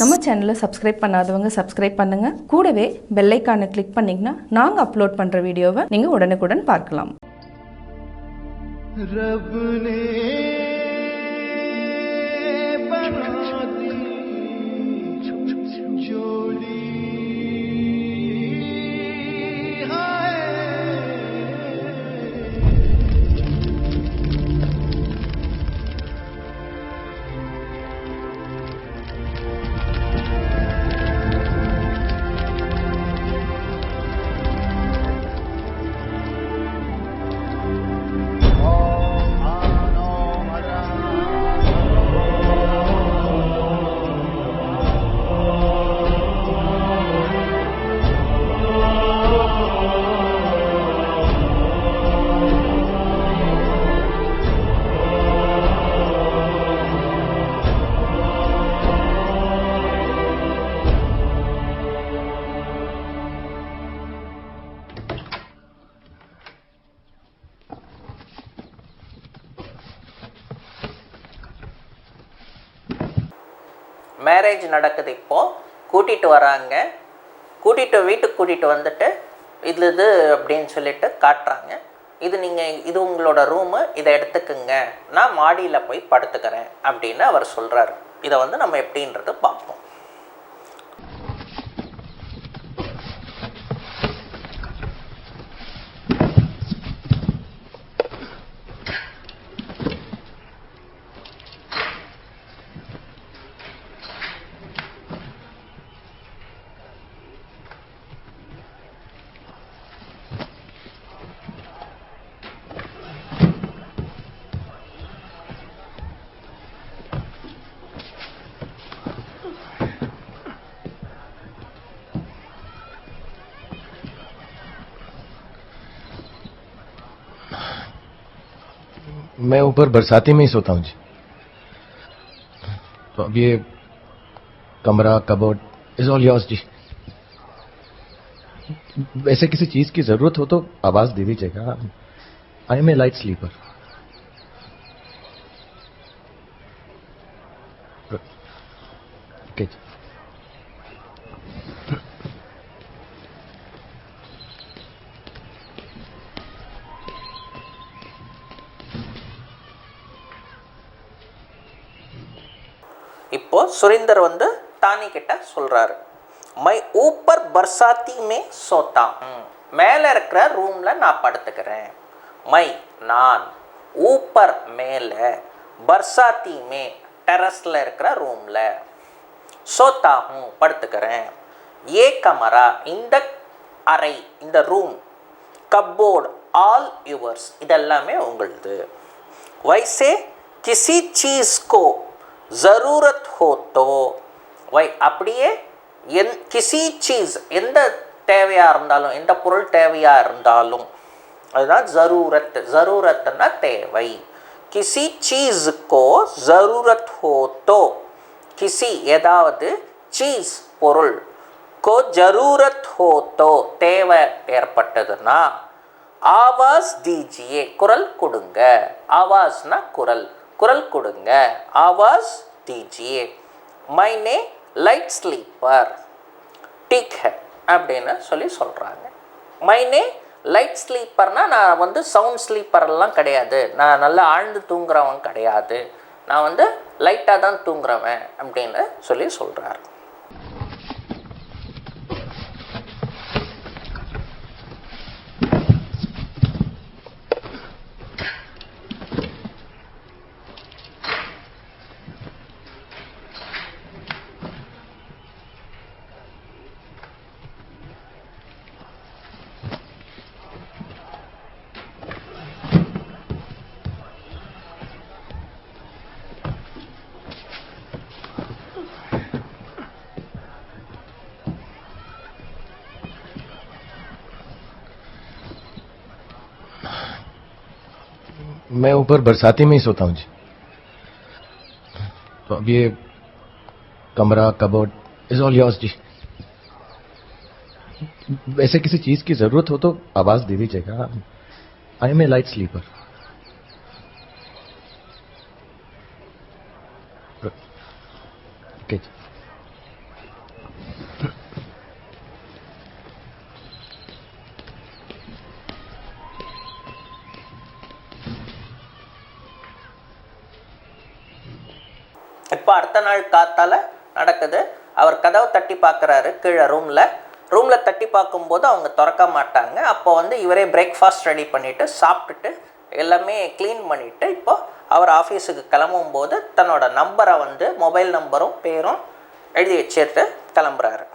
நம்ம சேனலை சப்ஸ்கிரைப் பண்ணாதவங்க சப்ஸ்கிரைப் பண்ணுங்க. கூடவே பெல் ஐகானை கிளிக் பண்ணீங்கன்னா நாங்க அப்லோட் பண்ற வீடியோவை நீங்க உடனுக்குடன் பார்க்கலாம். रब ने बना दी जोड़ी மேரேஜ் நடக்குது. இப்போது கூட்டிகிட்டு வராங்க. வீட்டுக்கு கூட்டிகிட்டு வந்துட்டு இது அப்படின்னு சொல்லிட்டு காட்டுறாங்க. இது உங்களோட ரூமு, இதை எடுத்துக்குங்க, நான் மாடியில் போய் படுத்துக்கிறேன் அப்படின்னு அவர் சொல்கிறாரு. இதை நம்ம எப்படின்றது பார்ப்போம். मैं ऊपर बरसाती में ही सोता हूँ जी। तो अब ये कमरा, कबोर्ड इज ऑल योर्स जी। वैसे किसी चीज की जरूरत हो तो आवाज दे दीजिएगा। I am a light sleeper. Okay ji. இப்போ சுரீந்தர் தானி கிட்ட சொல்றாரு, மை ஊப்பர் பர்சாத்தி மே சோத்தா, மேலே இருக்கிற ரூம்ல நான் படுத்துக்கிறேன். மை நான், ஊப்பர் மேலே, பர்சாத்தி மே டெரஸ்ல இருக்கிற ரூம்ல, சோத்தா படுத்துக்கிறேன். ஏ கமரா இந்த அறை, இந்த ரூம், கப்போர்டு ஆல் யுவர்ஸ் இதெல்லாமே உங்களுது. வைசே கிசி சீஸ் கோ ज़रूरत हो तो வை அப்படியே கிசி சீஸ் எந்த தேவையாக இருந்தாலும், எந்த பொருள் தேவையாக இருந்தாலும் அதுதான் ஜரூரத். ஜரூரத்னா தேவை. கிசி சீஸுக்கோ ஜரூரத் ஹோ தோ, கிசி ஏதாவது, சீஸ் பொருள், கோ ஜரூரத் ஹோ தோ தேவை ஏற்பட்டதுன்னா, ஆவாஸ் தீஜியே குரல் கொடுங்க. ஆவாஸ்னா குரல், குரல் கொடுங்க, Awas தீஜியே. Maine light sleeper டீக் high அப்படின்னு சொல்கிறாங்க. மைனே லைட் ஸ்லீப்பர்னா நான் சவுண்ட் ஸ்லீப்பர்லாம் கிடையாது, நான் நல்லா ஆழ்ந்து தூங்குறவன் கிடையாது, நான் லைட்டாக தான் தூங்குறவன் அப்படின்னு சொல்கிறார். मैं ऊपर बरसाती में ही सोता हूँ जी। तो अब ये कमरा, कबोर्ड इज ऑल योर्स जी। वैसे किसी चीज की जरूरत हो तो आवाज दे दीजिएगा। I am a light sleeper. Okay ji. இப்போ அடுத்த நாள் காத்தால நடக்குது. அவர் கதவை தட்டி பார்க்குறாரு கீழே ரூமில் தட்டி பார்க்கும்போது அவங்க திறக்க மாட்டாங்க. அப்போ வந்து இவரே பிரேக்ஃபாஸ்ட் ரெடி பண்ணிவிட்டு சாப்பிட்டுட்டு எல்லாமே க்ளீன் பண்ணிவிட்டு இப்போ அவர் ஆஃபீஸுக்கு கிளம்பும்போது தன்னோட நம்பரை வந்து மொபைல் நம்பரும் பேரும் எழுதி வச்சுட்டு கிளம்புறாரு.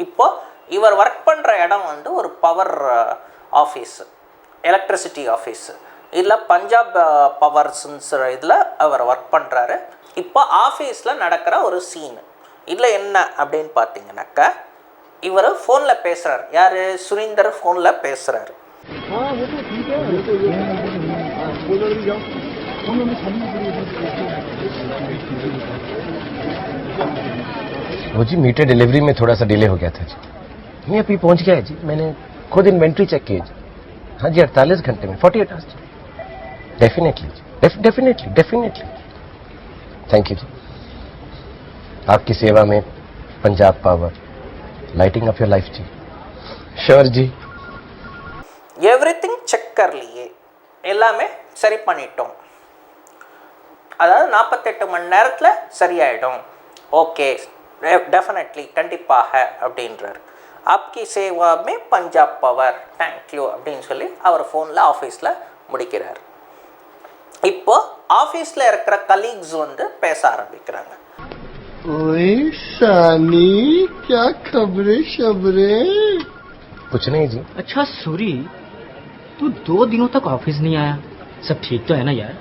இப்போ இவர் ஒர்க் பண்ணுற இடம் வந்து ஒரு பவர் ஆஃபீஸு, எலக்ட்ரிசிட்டி ஆஃபீஸு. இதில் பஞ்சாப் பவர்ஸுங்கிற இதில் அவர் ஒர்க் பண்ணுறாரு. இப்போ ஆஃபீஸில் நடக்கிற ஒரு சீனு. இதில் என்ன அப்படின்னு பார்த்தீங்கன்னாக்கா, இவர் ஃபோனில் பேசுகிறார். யார்? சுரீந்தர் ஃபோனில் பேசுகிறாரு. वो जी मीटर डिलीवरी में थोड़ा सा डिले हो गया था जी. नहीं अभी पहुंच गया है जी. मैंने खुद इन्वेंट्री चेक की जी. हाँ जी 48 घंटे में 48 hours. Definitely definitely. Thank you ji. आपकी सेवा में Punjab power, lighting up your life ji. Sure ji. Everything check कर लिए, எல்லாமே சரி பண்ணிட்டோம். அதாவது 48 மணி நேரத்தில் சரியாயிடும். ஓகே டெஃபினெட்லி கண்டிப்பாக அப்படின்றார். ஆப்கி சேவாமே பஞ்சாப் பவர் தேங்க்யூ அப்படின்னு சொல்லி அவர் ஃபோனில் ஆஃபீஸில் முடிக்கிறார். இப்போ ஆஃபீஸில் இருக்கிற கலீக்ஸ் வந்து பேச ஆரம்பிக்கிறாங்க. ओए शानी क्या खबरें शबरें? कुछ नहीं जी. अच्छा सूरी, तू 2 दिनों तक ऑफिस नहीं आया, सब ठीक तो है ना यार?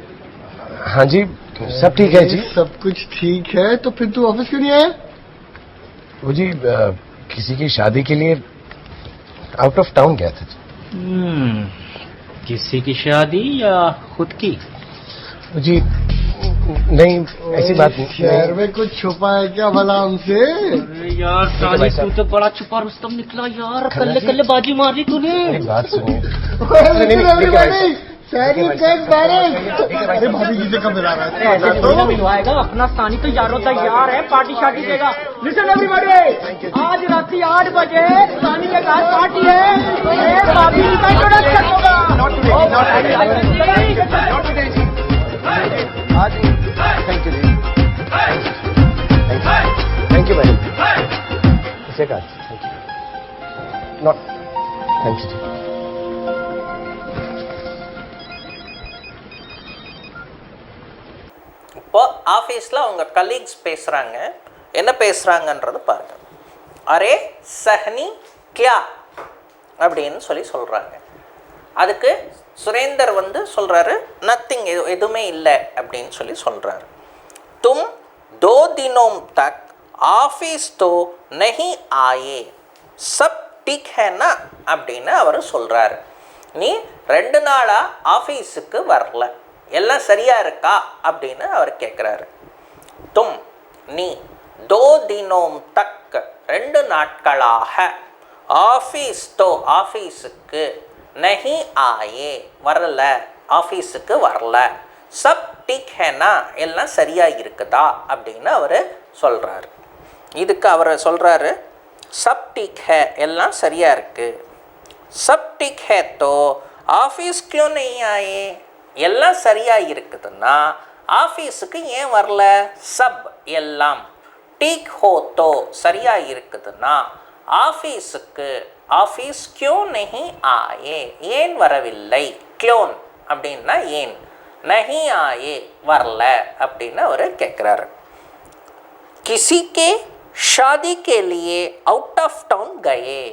हाँ जी सब ठीक है जी. सब कुछ ठीक है तो फिर तू ऑफिस क्यों नहीं आया? वो जी किसी की शादी के लिए आउट ऑफ टाउन गया था जी. किसी की शादी या खुद की? वो जी नहीं ऐसी बात नहीं. शहर में कुछ छुपा है क्या भला हमसे? अरे यार साली तू तो बड़ा छुपा रुस्तम निकला यार. कल्ले कल्ले बाजी मार दी तूने. मेरी बात सुनिए. अरे भाभी जी से कब मिला रहा है? ऐसे थोड़ी मिलवाएगा. अपना सानी तो यारों का यार है, पार्टी शार्टी देगा. लिसन एवरीबॉडी, आज रात 8 बजे सानी के घर पार्टी है. भाभी का इंट्रोडक्शन होगा. Thank you ji. Thank you madam. इसे कहा thank you. Not thank you ji. இப்போ ஆஃபீஸில் அவங்க கலீக்ஸ் பேசுகிறாங்க. என்ன பேசுகிறாங்கன்றது பாருங்க. அரே சஹ்னி கியா அப்படின்னு சொல்கிறாங்க. அதுக்கு சுரேந்தர் வந்து சொல்கிறாரு நத்திங், எதுவுமே இல்லை அப்படின்னு சொல்கிறாரு. तुम 2 दिनों तक ஆஃபீஸ் तो नहीं आए सब ठीक है ना அப்படின்னு அவர் சொல்கிறாரு. நீ 2 நாளாக ஆஃபீஸுக்கு வரல, எல்லாம் சரியா இருக்கா அப்படின்னு அவர் கேட்குறாரு. தும் நீ 2 दिनों तक 2 நாட்களாக ஆஃபீஸ் तो ஆஃபீஸுக்கு नहीं आए வரல, ஆஃபீஸுக்கு வரல, சப் டிக் ஹேனா எல்லாம் சரியாக இருக்குதா அப்படின்னு அவர் சொல்கிறாரு. இதுக்கு அவர் சொல்கிறாரு சப் டிக் ஹே எல்லாம் சரியாக இருக்குது. சப் டிக் ஹே தோ ஆஃபீஸ் கியூ நஹீ ஆயே எல்லாம் சரியாக இருக்குதுன்னா ஆஃபீஸுக்கு ஏன் வரல? சப் எல்லாம், டீக் ஹோ தோ சரியாக இருக்குதுன்னா ஆஃபீஸுக்கு ஆஃபீஸ் கியூ நஹீ ஆயே ஏன் வரவில்லை? கியோன் அப்படின்னா ஏன், நஹீ ஆயே வரல அப்படின்னு அவர் கேட்குறாரு. கிசி கே ஷாதி கே லியே அவுட் ஆஃப் டவுன் கயே.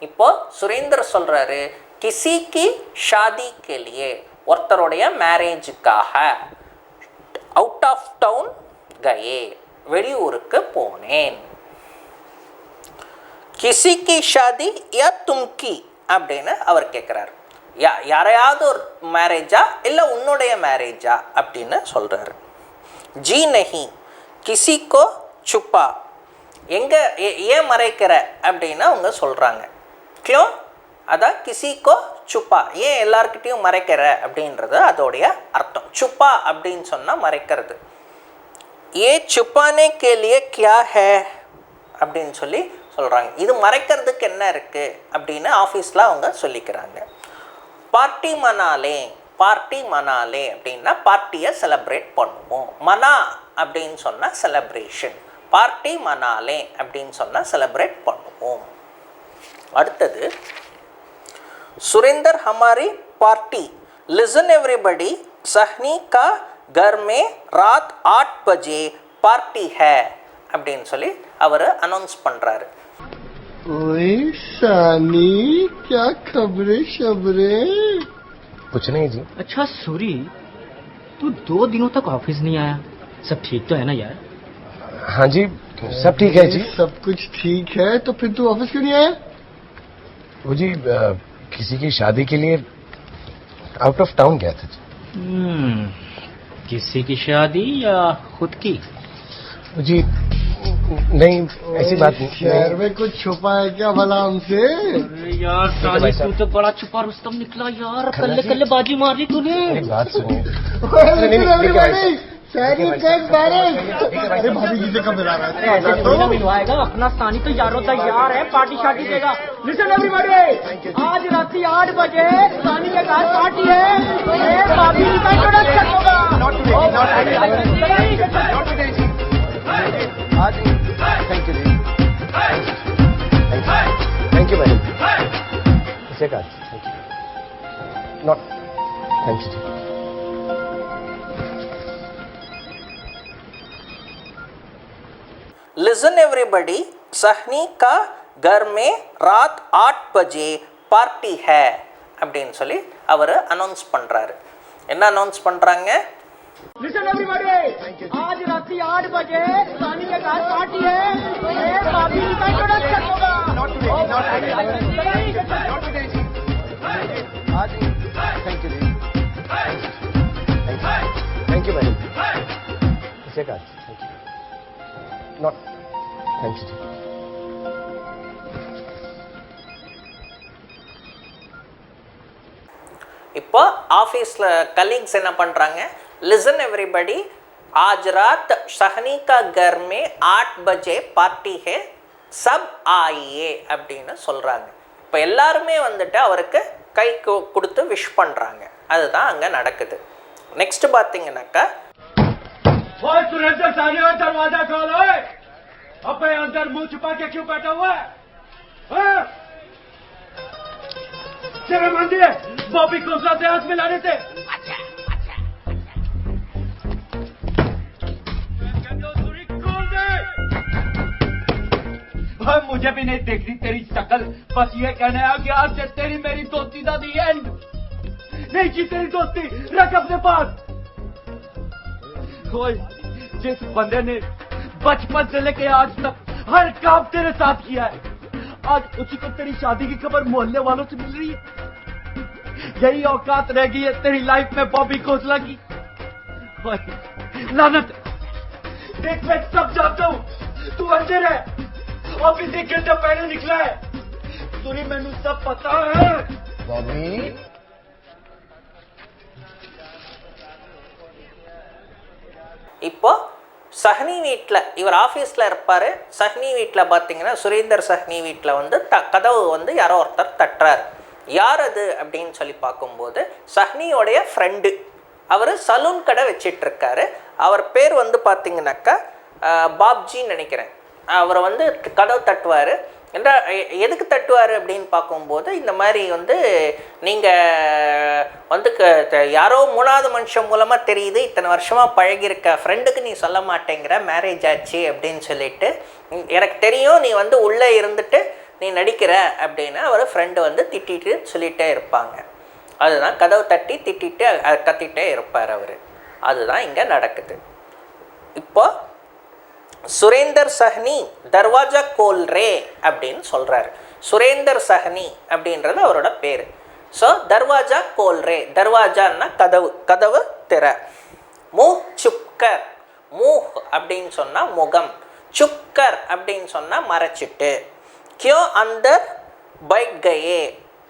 இப்போ சுரேந்தர் சொல்கிறாரு கிசி கி ஷாதி கே லியே ஒருத்தருடைய மேரேஜுக்காக அவுட் ஆஃப் டவுன் கயே வெளியூருக்கு போனேன். கிசி கி ஷாதி யா தும்கி அப்படின்னு அவர் கேட்குறாரு. யாரையாவது ஒரு மேரேஜா இல்லை உன்னுடைய மேரேஜா அப்படின்னு சொல்கிறாரு. ஜி நஹி கிசிக்கோ சுப்பா எங்கே ஏன் மறைக்கிற அப்படின்னு அவங்க சொல்கிறாங்க. கியோ அதான் கிசிக்கோ சுப்பா ஏன் எல்லார்கிட்டையும் மறைக்கிற அப்படின்றது அதோடைய அர்த்தம். சுப்பா அப்படின்னு சொன்னால் மறைக்கிறது. ஏ சுப்பானே கேலியே கியா ஹே அப்படின்னு சொல்லி சொல்கிறாங்க. இது மறைக்கிறதுக்கு என்ன இருக்குது அப்படின்னு ஆஃபீஸில் அவங்க சொல்லிக்கிறாங்க. பார்ட்டி மனாலே, பார்ட்டி மனாலே அப்படின்னா பார்ட்டியை செலிப்ரேட் பண்ணுவோம். மனா அப்படின்னு சொன்னால் செலிப்ரேஷன், பார்ட்டி மனாலே அப்படின்னு சொன்னால் செலிப்ரேட் பண்ணுவோம். அடுத்தது सुरेंदर हमारी पार्टी लिसन एवरीबडी सहनी का घर में रात 8 बजे पार्टी है அப்படின்னு சொல்லி அவர் அனௌன்ஸ் பண்ணுறாரு. ओए सानी क्या खबरें शबरे? कुछ नहीं जी. अच्छा सूरी, तू 2 दिनों तक ऑफिस नहीं आया, सब ठीक तो है ना यार? हाँ जी सब ठीक है जी. सब कुछ ठीक है तो फिर तू ऑफिस क्यों नहीं आया? वो जी किसी की शादी के लिए आउट ऑफ टाउन गया था जी. किसी की शादी या खुद की? वो जी नहीं ऐसी बात नहीं. शहर में कुछ छुपा है क्या भला हमसे? अरे यार साली तू तो बड़ा छुपा रुस्तम निकला यार, कल्ले कल्ले बाजी मार दी तूने. मेरी बात सुनिए. अरे भाभी जी से कब मिला रहा है? ऐसे थोड़ी ना मिलवाएगा, अपना स्थानी तो यारों तैयार है, पार्टी शार्टी देगा. लिसन एवरीबॉडी, आज रात 8 बजे स्थानी के घर पार्टी है. भाभी जी का इंट्रोडक्शन होगा. Thank you ji. Thank you madam. इसे कहा thank you. Not thank you जी. लिसन एवरीबडी सहनी का घर में रात 8 बजे पार्टी है அப்படின்னு சொல்லி அவர் அனௌன்ஸ் பண்ணுறாரு. என்ன அனௌன்ஸ் பண்ணுறாங்க? लिसन एवरीबॉडी, आज रात 8 बजे स्थानी के घर पार्टी है. भाभी जी का इंट्रोडक्शन होगा. Thank you ji. Thank you madam. इसे कहा thank you. Not thank you ji. இப்போ ஆஃபீஸில் கலீக்ஸ் என்ன பண்ணுறாங்க? லிசன் எவ்ரிபடி आज रात सहनी का घर में 8 बजे पार्टी है सब आइए அப்படின்னு சொல்கிறாங்க. இப்போ எல்லாருமே வந்துட்டு அவருக்கு கை கொடுத்து விஷ் பண்ணுறாங்க. அதுதான் அங்கே நடக்குது. நெக்ஸ்ட் பார்த்தீங்கன்னாக்கா सुरेंद्र सानी दरवाजा खोलो. अपने अंदर मुंह छुपा के क्यों बैठा हुआ है? तेरे मंदिर बॉबी को से हाथ में लाने थे. मुझे भी नहीं देखनी तेरी शक्ल, बस ये कहना है कि आज से तेरी मेरी दोस्ती दा दी एंड. नहीं की तेरी दोस्ती रख अपने पास. जिस बंदे ने बचपन से लेके आज तक हर काम तेरे साथ किया है, आज उसी को तेरी शादी की खबर मोहल्ले वालों से मिल रही है। यही औकात रह गई है तेरी लाइफ में बॉबी खोसला की। लानत, देख मैं सब जानता हूँ, तू अंदर है, ऑफिस 1 घंटा पहले निकला है, तुरी मैनू सब पता है। बॉबी இப்போ சஹ்னி வீட்டில் இவர் ஆஃபீஸில் இருப்பார். சஹ்னி வீட்டில் பார்த்தீங்கன்னா சுரேந்தர் சஹ்னி வீட்டில் வந்து கதவு வந்து யாரோ ஒருத்தர் தட்டுறாரு. யார் அது அப்படின்னு சொல்லி பார்க்கும்போது சஹ்னியோடைய ஃப்ரெண்டு. அவர் சலூன் கடை வச்சிட்ருக்காரு. அவர் பேர் வந்து பார்த்திங்கனாக்கா பாப்ஜின்னு நினைக்கிறேன். அவர் வந்து கதவு தட்டுவார். என்ற எதுக்கு தட்டுவார் அப்படின்னு பார்க்கும்போது, இந்த மாதிரி வந்து நீங்கள் வந்து யாரோ 3வது மனுஷன் மூலமாக தெரியுது, இத்தனை வருஷமாக பழகியிருக்க ஃப்ரெண்டுக்கு நீ சொல்ல மாட்டேங்கிற, மேரேஜ் ஆச்சு அப்படின்னு சொல்லிட்டு, எனக்கு தெரியும் நீ வந்து உள்ளே இருந்துட்டு நீ நடிக்கிற அப்படின்னு அவர் ஃப்ரெண்டு வந்து திட்டிட்டு சொல்லிகிட்டே இருப்பாங்க. அதுதான் கதவு தட்டி திட்டிட்டு கத்திகிட்டே இருப்பார் அவர். அதுதான் இங்கே நடக்குது. இப்போ சுரேந்தர் சஹ்னி தர்வாஜா கோல் ரே அப்படின்னு சொல்கிறாரு. சுரேந்தர் சஹ்னி அப்படின்றது அவரோட பேர். ஸோ தர்வாஜா கோல் ரே, தர்வாஜான்னா கதவு, கதவு திற. மூஹ் சுப்கர், மூஹ் அப்படின்னு சொன்னால் முகம், சுப்கர் அப்படின்னு சொன்னால் மறைச்சிட்டு. கியோ அந்தர் பைட் கயே,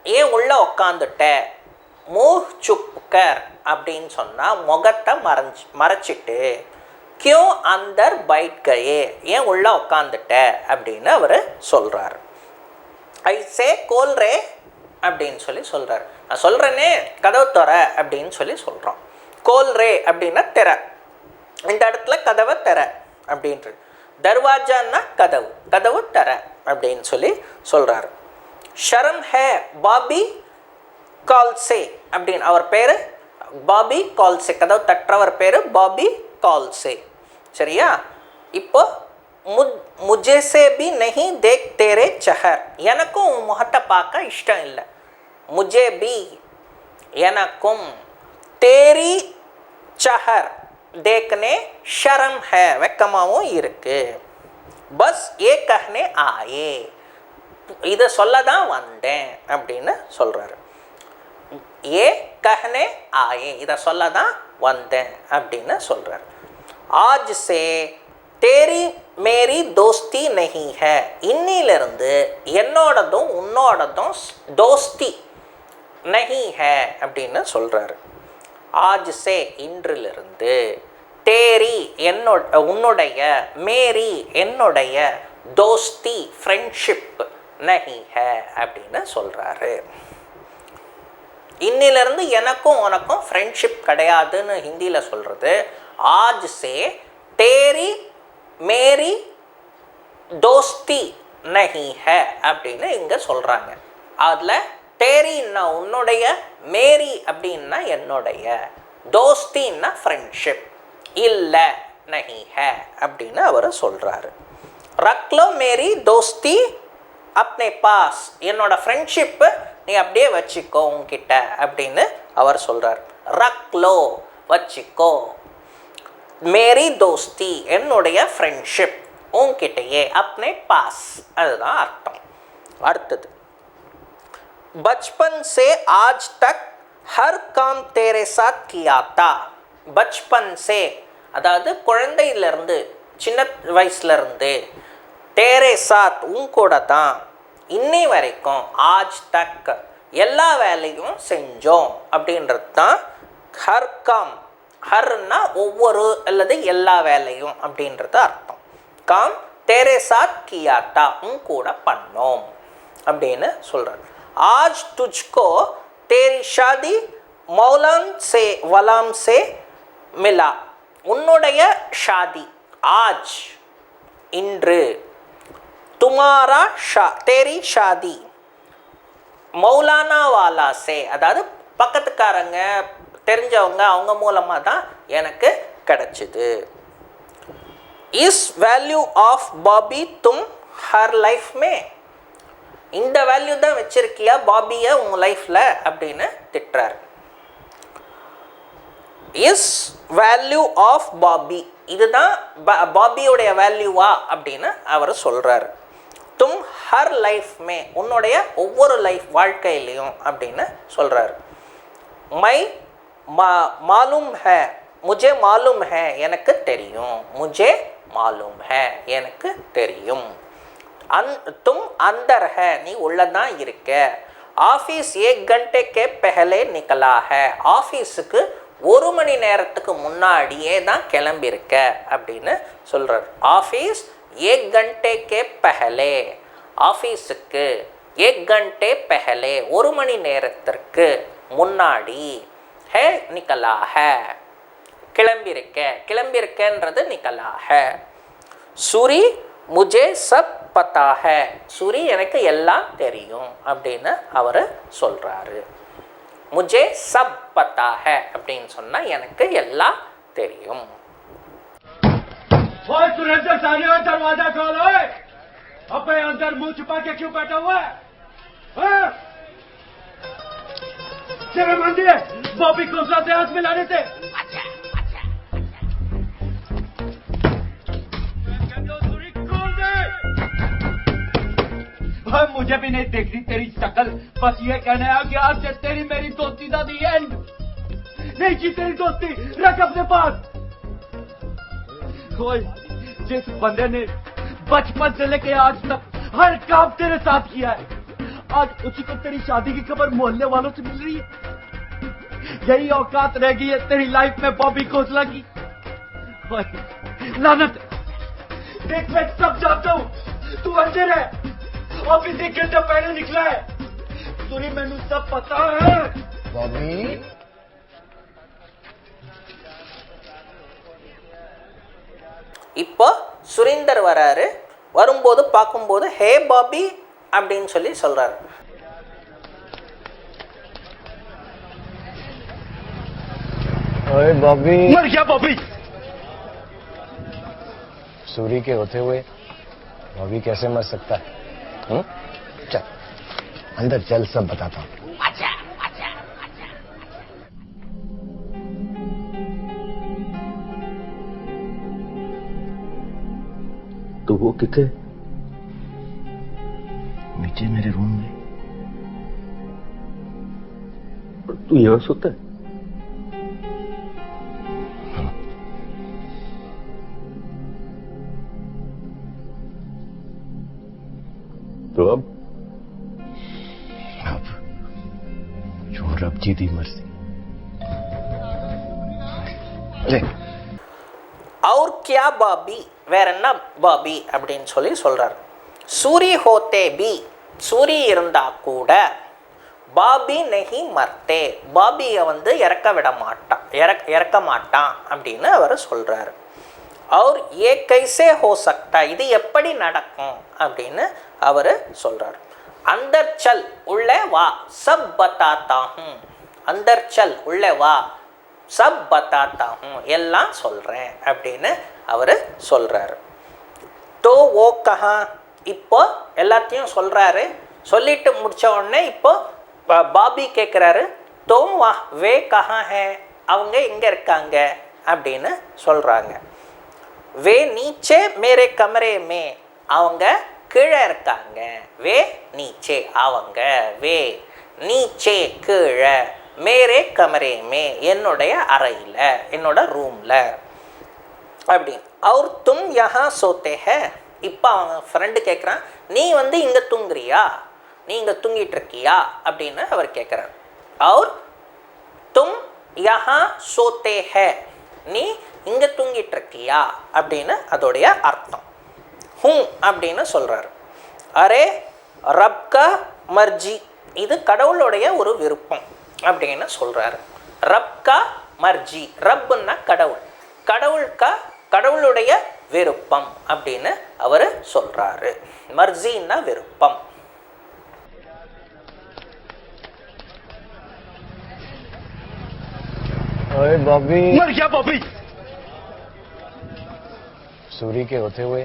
ஏன் உள்ளே உக்காந்துட்ட. மூஹ் சுப்கர் அப்படின்னு சொன்னால் முகத்தை மறைச்சிட்டு. கியோ அந்தர் பைட் கயே, ஏன் உள்ளே உக்காந்துட்ட அப்படின்னு அவர் சொல்கிறார். ஐசே கோல் ரே அப்படின்னு சொல்லி சொல்கிறார். நான் சொல்கிறேனே கதவு தர அப்படின்னு சொல்லி சொல்கிறோம். கோல் ரே அப்படின்னா திற, இந்த இடத்துல கதவை திற அப்படின்றது. தர்வாஜான்னா கதவு, கதவு தர அப்படின்னு சொல்லி சொல்கிறார். ஷரம் ஹே பாபி கால்சே அப்படின்னு அவர் பேர். பாபி கால்சே, கதவு தட்டுறவர் பேர் பாபி கால்சே. சரியா? இப்போ முஜேசே பி நஹி தேக் தேரே சஹர், எனக்கும் உன் முகத்தை பார்க்க இஷ்டம் இல்லை. முஜே பி, எனக்கும். தேரி சஹர் தேக்னே ஷரம் ஹே, வெக்கமாகவும் இருக்கு. பஸ் ஏ கஹ்னே ஆயே, இதை சொல்ல தான் வந்தேன் அப்படின்னு சொல்கிறாரு. ஏ கஹ்னே ஆயே, இதை சொல்ல தான் வந்தேன் அப்படின்னு சொல்கிறார். ஆஜ் சே தேரி மேரி தோஸ்தி நஹி ஹே, இன்னிலிருந்து என்னோடதும் உன்னோடதும் தோஸ்தி நஹி ஹே அப்படின்னு சொல்கிறாரு. ஆஜ் சே இன்றிலிருந்து, தேரி உன்னுடைய, மேரி என்னுடைய, தோஸ்தி ஃப்ரெண்ட்ஷிப் நஹி ஹே அப்படின்னு சொல்கிறாரு. இன்னிலிருந்து எனக்கும் உனக்கும் ஃப்ரெண்ட்ஷிப் கிடையாதுன்னு ஹிந்தியில் சொல்கிறது. ஆஜ் சே தேரி மேரி தோஸ்தி நஹி ஹே அப்படின்னு இங்கே சொல்கிறாங்க. அதில் தேரின்னா உன்னுடைய, மேரி அப்படின்னா என்னுடைய, தோஸ்தின்னா ஃப்ரெண்ட்ஷிப் இல்லை, நஹி ஹே அப்படின்னு அவர் சொல்கிறாரு. ரக்லோ மேரி தோஸ்தி அப்னே பாஸ், என்னோட ஃப்ரெண்ட்ஷிப்பு நீ அப்படியே வச்சுக்கோ உன்கிட்ட அப்படின்னு அவர் சொல்கிறார். ரக்லோ வச்சுக்கோ, மேரி தோஸ்தி என்னுடைய ஃப்ரெண்ட்ஷிப் உன்கிட்டயே, அப்னே பாஸ், அதுதான் அர்த்தம். அடுத்தது, பச்பன் சே ஆஜ் தக் ஹர் காம் தேரே சாத் கியா தா. பச்பன் சே அதாவது குழந்தையிலேருந்து, சின்ன வயசுலேருந்து, தேரே சாத் உன் கூட தான், இன்னை வரைக்கும், ஆஜ் தக் எல்லா வேலையும் செஞ்சோம் அப்படின்றது தான் ஹர் காம். ஹர்னா ஒவ்வொரு அல்லது எல்லா வேலையும் அப்படின்றது அர்த்தம். காம் தேரே சாத் கியாட்டா, உன் கூட பண்ணோம் அப்படின்னு சொல்கிறார். ஆஜ் துஜ்கோ தேரி ஷாதி மௌலான் சே வலாம் சே மிலா, உன்னுடைய ஷாதி, ஆஜ் இன்று, துமாரா தேரி ஷாதி மௌலானா வாலா சே, அதாவது பக்கத்துக்காரங்க தெரிஞ்சவங்க அவங்க மூலமாக தான் எனக்கு கிடச்சிது. இஸ் வேல்யூ ஆஃப் பாபி தும் ஹர் லைஃப் மே, இந்த வேல்யூ தான் வச்சிருக்கியா பாபியை உங்கள் லைஃப்பில் அப்படின்னு திட்டுறார். இஸ் வேல்யூ ஆஃப் பாபி, இதுதான் பாபியோடைய வேல்யூவா அப்படின்னு அவர் சொல்கிறார். தும் ஹர் லைஃப் மே, உன்னுடைய ஒவ்வொரு லைஃப் வாழ்க்கையிலையும் அப்படின்னு சொல்கிறார். மை மாலூம் ஹே, முஜே மாலூம் ஹே, எனக்கு தெரியும். முஜே மாலூம் ஹே, எனக்கு தெரியும். தும் அந்தர் ஹே, நீ உள்ளதான் இருக்க. ஆஃபீஸ் 1 घंटे के पहले निकला है, ஆஃபீஸுக்கு 1 மணி நேரத்துக்கு முன்னாடியே தான் கிளம்பியிருக்க அப்படின்னு சொல்கிறார். ஆஃபீஸ் 1 घंटे के पहले, ஆஃபீஸுக்கு 1 घंटे पहले 1 மணி நேரத்திற்கு முன்னாடி, ஹே நிக்கலா ஹே, கிளம்பியிருக்கன்றது நிக்கலா ஹே. சூரி முஜே சப் பத்தா ஹே, சூரி எனக்கு எல்லாம் தெரியும் அப்படின்னு அவர் சொல்கிறாரு. முஜே சப் பத்தா ஹே அப்படின்னு சொன்னால் எனக்கு எல்லாம் தெரியும். सुरेंद्र सानिया, दरवाजा खोलो। अबे अंदर मुंह छुपा के क्यों बैठा हुआ है? शर्म आती है? बॉबी को साथ हाथ मिलाने थे। मुझे भी नहीं देखनी तेरी शक्ल, बस ये कहना है कि आज से तेरी मेरी दोस्ती दा दी एंड। नहीं की तेरी दोस्ती, रख अपने पास। कोई जिस बंदे ने बचपन से लेके आज तक हर काम तेरे साथ किया है, आज उसी को तेरी शादी की खबर मोहल्ले वालों से मिल रही है। यही औकात रह गई है तेरी लाइफ में बॉबी खोसला की। लानत, देख मैं सब जानता हूँ, तू अंदर है, ऑफिस 1 घंटा पहले निकला है। तुरी मैनू सब पता है। बॉबी, இப்போ சுரீந்தர் வராரு. வரும்போது பார்க்கும்போது ஹே பாபி அப்படின்னு சொல்லி சொல்கிறாரு. ओए बॉबी, मर गया बॉबी। सूरी के होते हुए बॉबी कैसे मर सकता है? चल अंदर चल, सब बताता हूँ। तो वो किथे? नीचे मेरे रूम में। तू यहाँ सोता है? तो अब जो रब जी दी मर्जी। ले और क्या பாபி, வேற என்ன பாபி அப்படின்னு சொல்லி சொல்கிறார். சூரி ஹோத்தே பி, சூரி இருந்தா கூட பாபி நஹி மர்த்தே, பாபியை வந்து இறக்க மாட்டான் அப்படின்னு அவர் சொல்கிறார். और ये कैसे हो सकता, இது எப்படி நடக்கும் அப்படின்னு அவர் சொல்கிறார். அந்தர் சல், உள்ளே வா, சப் பத்தாத்தா ஹூம், அந்தர் சல், உள்ளே வா, சப் பத்தாத்தா ஹூம், எல்லாம் சொல்கிறேன் அப்படின்னு அவர் சொல்கிறாரு. தோ ஓ கஹா, இப்போ எல்லாத்தையும் சொல்கிறாரு. சொல்லிட்டு முடித்த உடனே இப்போ பாபி கேட்குறாரு, தோ வா வே கஹா ஹே, அவங்க எங்கே இருக்காங்க அப்படின்னு சொல்கிறாங்க. வே நீச்சே மேரே கமரே மே, அவங்க கீழே இருக்காங்க. வே நீச்சே, அவங்க, வே நீச்சே கீழே, மேரே கமரே மே, என்னுடைய அறையில், என்னோட ரூமில் அப்படின்னு. அவர் தும் யஹா சோத்தே ஹே, இப்போ அவங்க ஃப்ரெண்டு கேட்குறான், நீ வந்து இங்கே தூங்குறியா, நீ இங்கே தூங்கிட்டு இருக்கியா அப்படின்னு அவர் கேட்குறார். அவர் தும் யஹா சோத்தே ஹே, நீ இங்கே தூங்கிட்டு இருக்கியா அப்படின்னு அதோடைய அர்த்தம். ஹூம் அப்படின்னு சொல்கிறாரு. அரே ரப்கா மர்ஜி, இது கடவுளுடைய ஒரு விருப்பம் அப்படின்னு சொல்கிறாரு. ரப்கா மர்ஜி, ரப்புன்னா கடவுள், கடவுளுடைய விருப்பம் அப்படின்னு அவர் சொல்கிறாரு. மர்ஜின்னா விருப்பம். ओए बॉबी, मर गया बॉबी। सूरी के होते हुए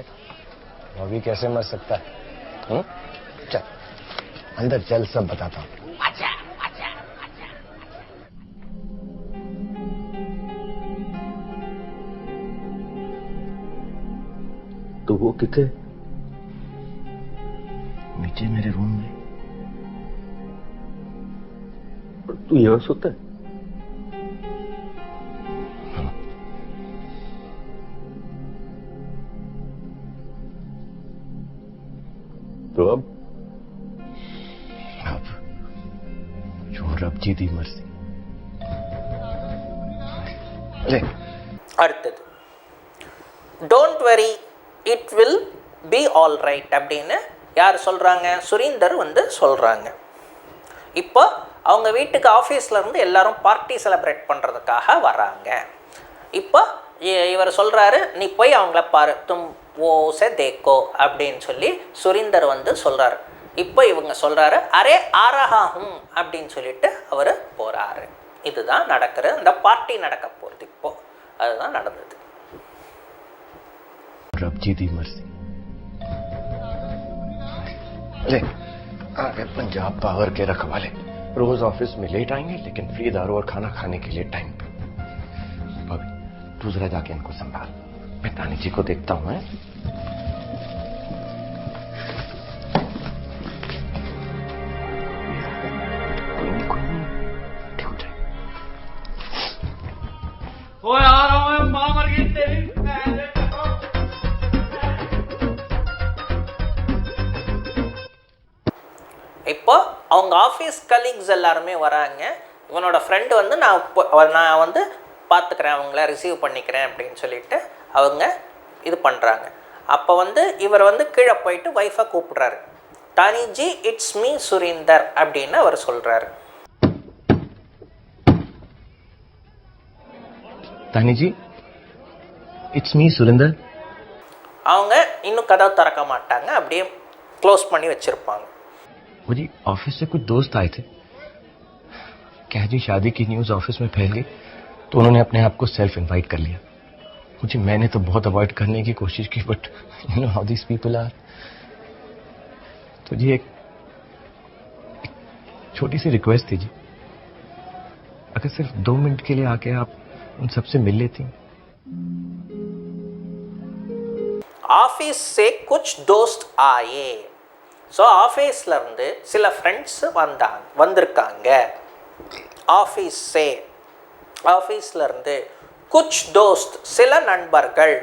बॉबी कैसे मर सकता है? चल अंदर चल, सब बताता हूँ। तो वो कितने नीचे मेरे रूम में, और तू यहाँ सोता है? हाँ। तो अब जो रब जी दी मर्जी। அடுத்தது don't worry it will be all right அப்படின்னு யார் சொல்கிறாங்க? சுரீந்தர் வந்து சொல்கிறாங்க. இப்போ அவங்க வீட்டுக்கு ஆஃபீஸில் இருந்து எல்லாரும் பார்ட்டி செலிப்ரேட் பண்ணுறதுக்காக வராங்க. இப்போ இவர் சொல்கிறாரு, நீ போய் அவங்கள பாரு, தும் ஓ சே தேக்கோ அப்படின்னு சொல்லி சுரீந்தர் வந்து சொல்கிறாரு. இப்போ இவங்க சொல்கிறாரு, அரே ஆரஹாஹும் அப்படின்னு சொல்லிட்டு அவர் போகிறாரு. இதுதான் நடக்கிற அந்த பார்ட்டி நடக்க போகிறது. இப்போ அதுதான் நடந்தது. रब जी दी मर्जी। ले आ गए पंजाब पावर के रखवाले। रोज ऑफिस में लेट आएंगे लेकिन फ्री दारू और खाना खाने के लिए टाइम पे। भाभी तू जरा जाके इनको संभाल, मैं तानी जी को देखता हूं। कोई नहीं ठीक हो जाए। ओए आ रहा हूं, मां मर गई तेरी। இப்போ அவங்க ஆஃபீஸ் கலீக்ஸ் எல்லாருமே வராங்க. இவனோட ஃப்ரெண்டு வந்து நான் வந்து பார்த்துக்கிறேன், அவங்கள ரிசீவ் பண்ணிக்கிறேன் அப்படின்னு சொல்லிட்டு அவங்க இது பண்ணுறாங்க. அப்போ வந்து இவர் வந்து கீழே போயிட்டு ஒய்ஃபை கூப்பிடுறாரு. தானிஜி இட்ஸ் மீ சுரீந்தர் அப்படின்னு அவர் சொல்கிறாரு. तानी इट्स मी सुरेंद्र। அவங்க இன்னும் கதவை திறக்க மாட்டாங்க, அப்படியே க்ளோஸ் பண்ணி வச்சுருப்பாங்க. वो जी ऑफिस से कुछ दोस्त आए थे, क्या जी शादी की न्यूज़ ऑफिस में फैल गई तो उन्होंने अपने आप को सेल्फ इनवाइट कर लिया। मुझे मैंने तो बहुत अवॉइड करने की कोशिश की, but you know how these people are. तो जी एक छोटी सी रिक्वेस्ट थी जी, अगर सिर्फ 2 मिनट के लिए आके आप उन सबसे मिल लेती। ஆஃபீஸ் சே குச் தோஸ்த் ஆயே. ஸோ ஆஃபீஸ்லேருந்து சில ஃப்ரெண்ட்ஸ் வந்திருக்காங்க. ஆஃபீஸ்லேருந்து குச் தோஸ்த் சில நண்பர்கள்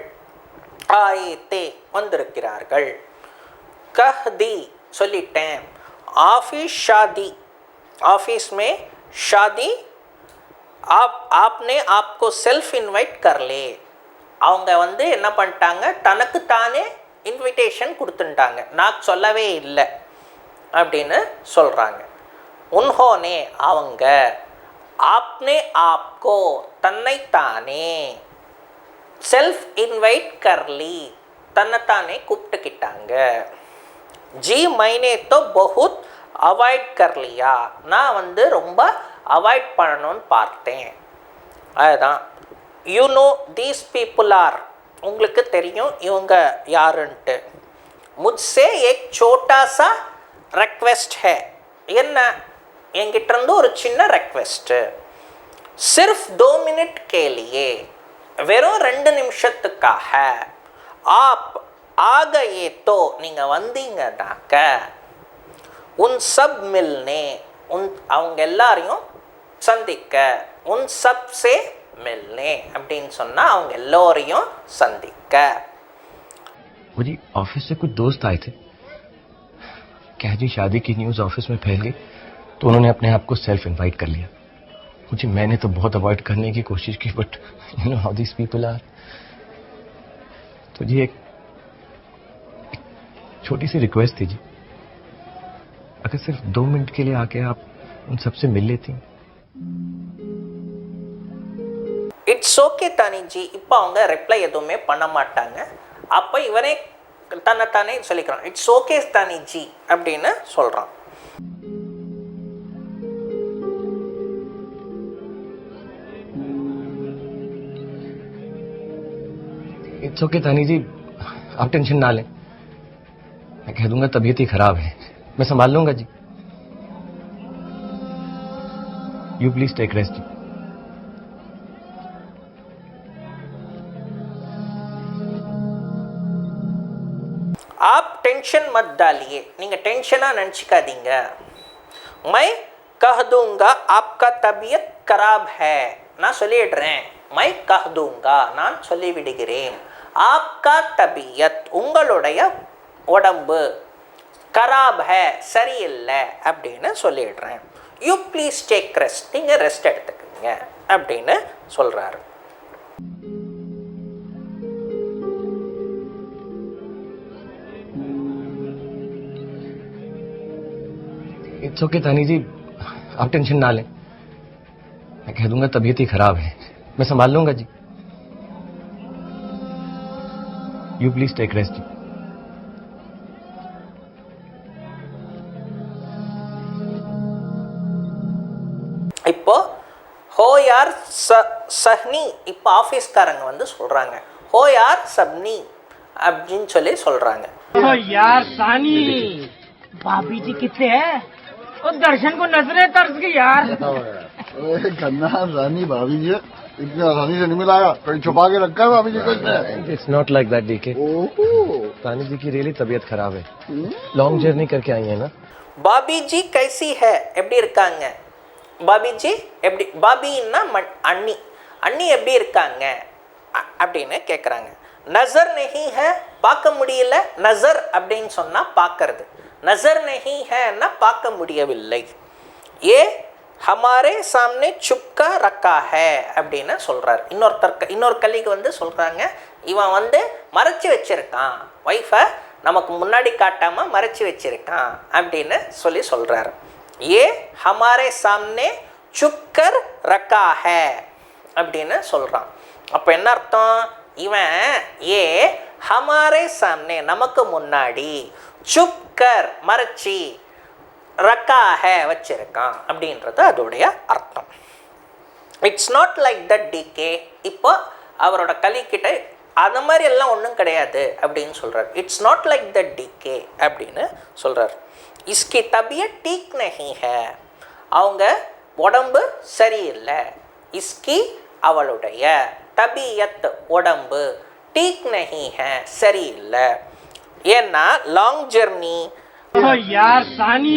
ஆயே வந்திருக்கிறார்கள். கஹ்தி சொல்லிட்டேன். ஆஃபீஸ் ஷாதி, ஆஃபீஸ் மே ஷாதி, आपने आपको सेल्फ इन्वाइट कर ले. அவங்க வந்து என்ன பண்ணிட்டாங்க, தனக்கு தானே இன்விடேஷன் கொடுத்துட்டாங்க, நான் சொல்லவே இல்லை அப்படின்னு சொல்கிறாங்க. உன்ஹோனே அவங்க, ஆப்னே ஆப்கோ தன்னைத்தானே, செல்ஃப் இன்வைட் கர்லி தன்னைத்தானே கூப்பிட்டுக்கிட்டாங்க. ஜி மைனே தோ பஹுத் அவாய்ட் கர்லியா, நான் வந்து ரொம்ப அவாய்ட் பண்ணணும்னு பார்த்தேன். அதுதான் you know these people are, உங்களுக்கு தெரியும் இவங்க யாருன்ட்டு. முझसे एक छोटा सा रिक्वेस्ट है, என்ன என்கிட்டருந்து ஒரு சின்ன ரெக்வெஸ்ட்டு. சிர்ஃப் 2 மினிட் के लिए, வெறும் 2 நிமிஷத்துக்காக. ஆப் ஆ கயே தோ, நீங்கள் வந்தீங்கன்னாக்க, உன் சப் மில்னே, அவங்க எல்லாரையும் சந்திக்க, உன் சப் சே मिलने அப்படின்னு சொன்னா அவங்க எல்லாரையும் சந்திக்க. वो जी ऑफिस से कुछ दोस्त आए थे, क्या जी शादी की न्यूज़ ऑफिस में फैल गई तो उन्होंने अपने आप को सेल्फ इनवाइट कर लिया। मुझे मैंने तो बहुत अवॉइड करने की कोशिश की, but you know how these people are. तो जी एक छोटी सी रिक्वेस्ट थी जी, अगर सिर्फ 2 मिनट के लिए आके आप उन सबसे मिल लेती। இட்ஸ் ஓகே தானிஜி. இப்போ அவங்க ரிப்ளை எதுவுமே பண்ண மாட்டாங்க. அப்போ இவனே தன்னைத்தானே சொல்லிக்கிறான், இட்ஸ் ஓகே தானிஜி அப்படின்னு சொல்கிறான். इट्स ओके तानी जी, आप टेंशन ना लें, मैं कह दूंगा तबीयत ही खराब है, मैं संभाल लूंगा जी। You please take rest. आप टेंशन मत डालिए, நீங்கள் டென்ஷனாக நினச்சிக்காதீங்க. मैं कह दूंगा आपका तबीयत खराब है, நான் சொல்லிடுறேன். मैं कह दूंगा, நான் சொல்லிவிடுகிறேன். आपका तबीयत, உங்களுடைய உடம்பு, खराब है, சரியில்லை அப்படின்னு சொல்லிடுறேன். யூ ப்ளீஸ் டேக் ரெஸ்ட், நீங்கள் ரெஸ்ட் எடுத்துக்கோங்க அப்படின்னு சொல்கிறாரு. इट्स ओके तानी जी, आप टेंशन ना लें. मैं कह दूंगा तबीयत ही खराब है, मैं संभाल लूंगा जी. You please take rest. இப்போ ஹோ யார் சஹ்னி, இப்போ ஆஃபீஸ்காரங்க வந்து சொல்கிறாங்க ஹோ யார் சப்னி அப்படின்னு சொல்லி சொல்கிறாங்க. ओ यार सानी, भाभी जी कितने हैं? और दर्शन को नजरें तरस गई यार. कन्ना रानी भाभी जी इतनी आसानी से नहीं मिलाया, कहीं छुपा के रखा है भाभी जी को इसने. It's not like that DK. Tani ji की रियली तबीयत खराब है, लॉन्ग जर्नी करके आई है ना. பாபி ஜி கைசி है, எப்படி இருக்காங்க? பாபி ஜி எப்படி, பாபின்னா அண்ணி, அண்ணி எப்படி இருக்காங்க அப்படின்னு கேட்குறாங்க. நசர் நஹி ஹை, பார்க்க முடியல. நசர் அப்படின்னு சொன்னால் பார்க்கறது. நசர் நஹி ஹைன்னா பார்க்க முடியவில்லை. ஏ ஹமாரே சாம்னே சுப்கா ரக்கா ஹே அப்படின்னு சொல்கிறார். இன்னொரு கல்லிக்கு வந்து சொல்கிறாங்க, இவன் வந்து மறைச்சி வச்சிருக்கான், ஒய்ஃபை நமக்கு முன்னாடி காட்டாமல் மறைச்சி வச்சிருக்கான் அப்படின்னு சொல்லி சொல்கிறார். ஏ ஹமாரே சாம்னே சுப்கர் ரக்கா ஹே அப்படின்னு சொல்கிறான். அப்போ என்ன அர்த்தம்? இவன் ஏ ஹமாரே சாம்னே நமக்கு முன்னாடி, சுப்கர் மறைச்சி, ரக்கா ஹே வச்சிருக்கான் அப்படின்றது அதோடைய அர்த்தம். It's not like that DK. இப்போ அவரோட கலிக்கிட்ட அந்த மாதிரி எல்லாம் ஒன்றும் கிடையாது அப்படின்னு சொல்கிறார். It's not like that DK அப்படின்னு சொல்கிறார். இஸ்கி தபியத் டீக் நஹி ஹை, அவங்க உடம்பு சரியில்லை. இஸ்கி அவளுடைய, தபியத் உடம்பு, டீக் நஹி ஹை சரியில்லை. ஏன்னா லாங் ஜெர்னி. ओ यार सानी,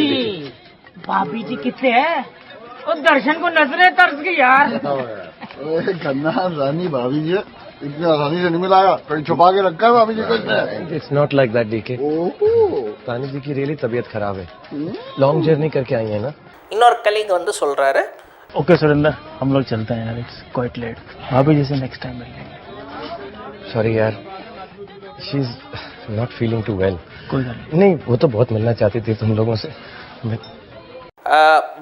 भाभी जी कितने हैं? और दर्शन को नजरें तरस गई यार. कन्ना रानी भाभी जी इतनी आसानी से नहीं मिलाया, कहीं छुपा के रखा है भाभी जी को इसने. It's not like that DK. Tani ji की रियली तबीयत खराब है, लॉन्ग जर्नी करके आई है ना. இன்னொரு கலிங்க வந்து சொல்கிறாரு, ओके सुरेंद्र, हम लोग चलते हैं यार, इट्स क्वाइट लेट. भाभी जी से नेक्स्ट टाइम मिलेंगे. सॉरी यार, she is not feeling too well. कोई बात नहीं. नहीं, वो तो बहुत मिलना चाहती थी तुम लोगों से.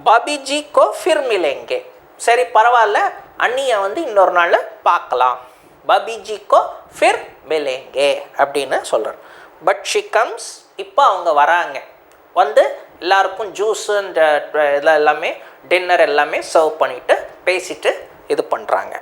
பாபி ஜி கோ ஃபிர் மிலேங்கே. சரி பரவாயில்ல, அண்ணியை வந்து இன்னொரு நாள் பார்க்கலாம். பாபி ஜி கோ ஃபிர் மிலேங்கே அப்படின்னு சொல்கிறார். பட் ஷி கம்ஸ், இப்போ அவங்க வராங்க, வந்து எல்லாருக்கும் ஜூஸு இந்த இதெல்லாம் எல்லாமே டின்னர் எல்லாமே சர்வ் பண்ணிவிட்டு பேசிட்டு இது பண்ணுறாங்க.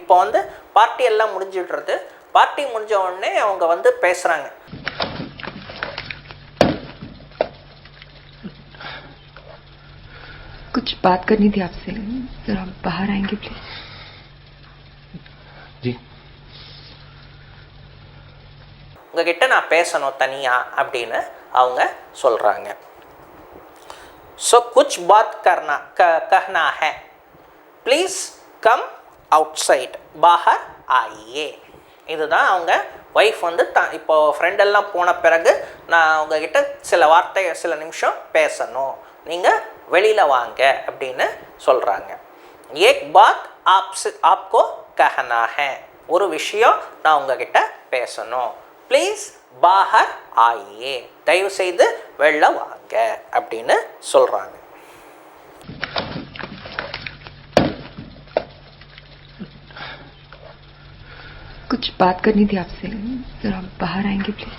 இப்போ வந்து பார்ட்டி எல்லாம் முடிஞ்சிடுறது. பார்ட்டி முடிஞ்ச உடனே அவங்க வந்து பேசுகிறாங்க. कुछ बात करनी थी आपसे, जरा बाहर आएंगे प्लीज. जी. உங்ககிட்ட நான் பேசணும் தனியா அப்படின்னு அவங்க சொல்கிறாங்க. ஸோ குச் பாத் கர்னா கஹ்னா ஹை, ப்ளீஸ் கம் அவுட்சைட், பாஹர் ஆயியே. இதுதான் அவங்க ஒய்ஃப் வந்து இப்போ ஃப்ரெண்டெல்லாம் போன பிறகு நான் அவங்கக்கிட்ட சில வார்த்தை சில நிமிஷம் பேசணும், நீங்கள் வெளியில் வாங்க அப்படின்னு சொல்கிறாங்க. ஏக் பாத் ஆப்கோ கஹனா ஹை, ஒரு விஷயம் நான் உங்ககிட்ட பேசணும், ப்ளீஸ் பாஹர் ஆயியே, தயவு செய்து வெளில வாங்க அப்படின்னு சொல்கிறாங்க. कुछ बात करनी थी आपसे, जरा बाहर आएंगे प्लीज।